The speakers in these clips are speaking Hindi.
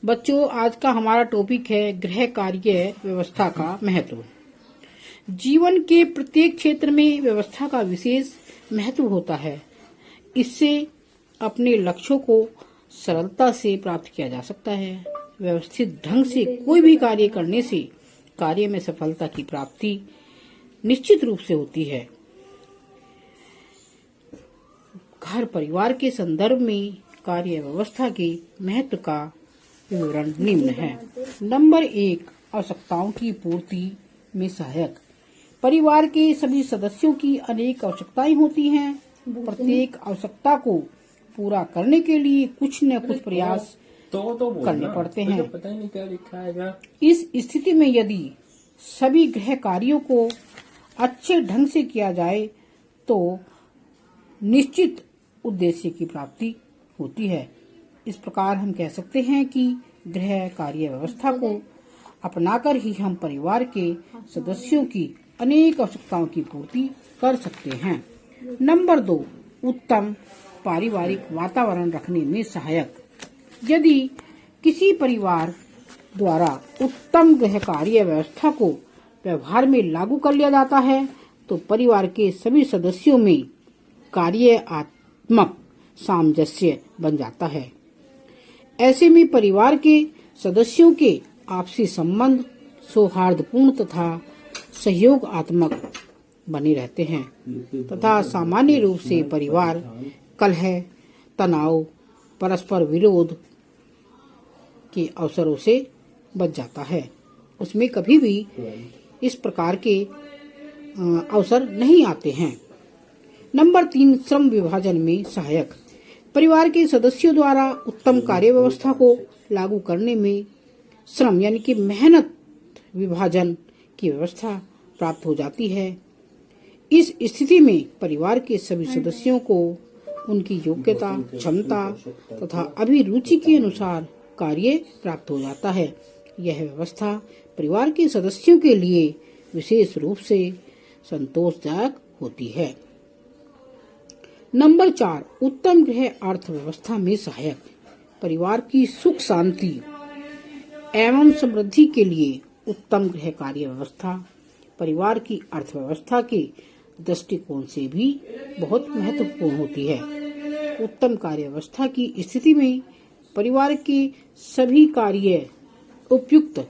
बच्चों, आज का हमारा टॉपिक है गृह कार्य व्यवस्था का महत्व। जीवन के प्रत्येक क्षेत्र में व्यवस्था का विशेष महत्व होता है। इससे अपने लक्ष्यों को सरलता से प्राप्त किया जा सकता है। व्यवस्थित ढंग से कोई भी कार्य करने से कार्य में सफलता की प्राप्ति निश्चित रूप से होती है। घर परिवार के संदर्भ में कार्य व्यवस्था के महत्व का विवरण निम्न है। नंबर 1, आवश्यकताओं की पूर्ति में सहायक। परिवार के सभी सदस्यों की अनेक आवश्यकताएं होती हैं। प्रत्येक आवश्यकता को पूरा करने के लिए कुछ न कुछ प्रयास करने पड़ते हैं। पता ही नहीं क्या लिखा है। इस स्थिति में यदि सभी गृह कार्यों को अच्छे ढंग से किया जाए तो निश्चित उद्देश्य की प्राप्ति होती है। इस प्रकार हम कह सकते हैं कि गृह कार्य व्यवस्था को अपनाकर ही हम परिवार के सदस्यों की अनेक आवश्यकताओं की पूर्ति कर सकते हैं। नंबर 2, उत्तम पारिवारिक वातावरण रखने में सहायक। यदि किसी परिवार द्वारा उत्तम गृह कार्य व्यवस्था को व्यवहार में लागू कर लिया जाता है तो परिवार के सभी सदस्यों में कार्यात्मक सामंजस्य बन जाता है। ऐसे में परिवार के सदस्यों के आपसी संबंध सौहार्दपूर्ण तथा सहयोगात्मक बने रहते हैं तथा सामान्य रूप से परिवार कलह, तनाव, परस्पर विरोध के अवसरों से बच जाता है। उसमें कभी भी इस प्रकार के अवसर नहीं आते हैं। नंबर 3, श्रम विभाजन में सहायक। परिवार के सदस्यों द्वारा उत्तम कार्य व्यवस्था को लागू करने में श्रम यानी कि मेहनत विभाजन की व्यवस्था प्राप्त हो जाती है। इस स्थिति में परिवार के सभी सदस्यों को उनकी योग्यता, क्षमता तथा अभिरुचि के अनुसार कार्य प्राप्त हो जाता है। यह व्यवस्था परिवार के सदस्यों के लिए विशेष रूप से संतोषदायक होती है। नंबर 4, उत्तम गृह अर्थव्यवस्था में सहायक। परिवार की सुख शांति एवं समृद्धि के लिए उत्तम गृह कार्य व्यवस्था परिवार की अर्थव्यवस्था के दृष्टिकोण से भी बहुत महत्वपूर्ण होती है। उत्तम कार्य व्यवस्था की स्थिति में परिवार के सभी कार्य उपयुक्त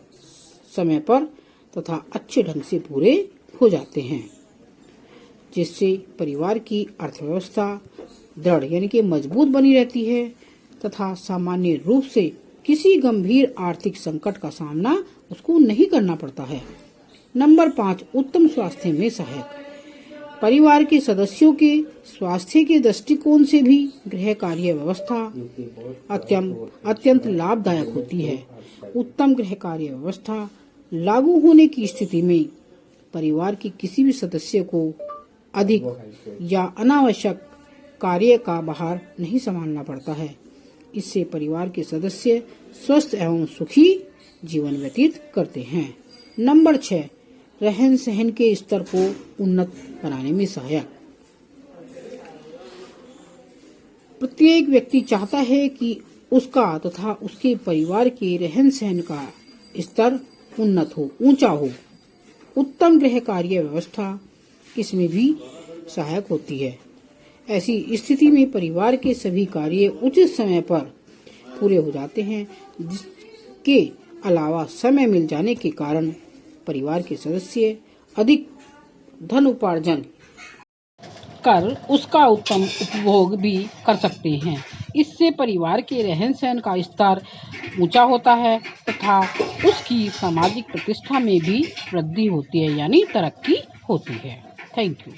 समय पर तथा अच्छे ढंग से पूरे हो जाते हैं, जिससे परिवार की अर्थव्यवस्था दृढ़ यानी कि मजबूत बनी रहती है तथा सामान्य रूप से किसी गंभीर आर्थिक संकट का सामना उसको नहीं करना पड़ता है। नंबर 5, उत्तम स्वास्थ्य में सहायक। परिवार के सदस्यों के स्वास्थ्य के दृष्टिकोण से भी गृह कार्य व्यवस्था अत्यंत लाभदायक होती है। उत्तम गृह कार्य व्यवस्था लागू होने की स्थिति में परिवार के किसी भी सदस्य को अधिक या अनावश्यक कार्य का भार नहीं संभालना पड़ता है। इससे परिवार के सदस्य स्वस्थ एवं सुखी जीवन व्यतीत करते हैं। नंबर 6, रहन सहन के स्तर को उन्नत बनाने में सहायक। प्रत्येक व्यक्ति चाहता है कि उसका तथा उसके परिवार के रहन सहन का स्तर उन्नत हो, ऊंचा हो। उत्तम गृह कार्य व्यवस्था इसमें भी सहायक होती है। ऐसी स्थिति में परिवार के सभी कार्य उचित समय पर पूरे हो जाते हैं, जिसके अलावा समय मिल जाने के कारण परिवार के सदस्य अधिक धन उपार्जन कर उसका उत्तम उपभोग भी कर सकते हैं। इससे परिवार के रहन सहन का स्तर ऊंचा होता है तथा उसकी सामाजिक प्रतिष्ठा में भी वृद्धि होती है यानी तरक्की होती है। Thank you.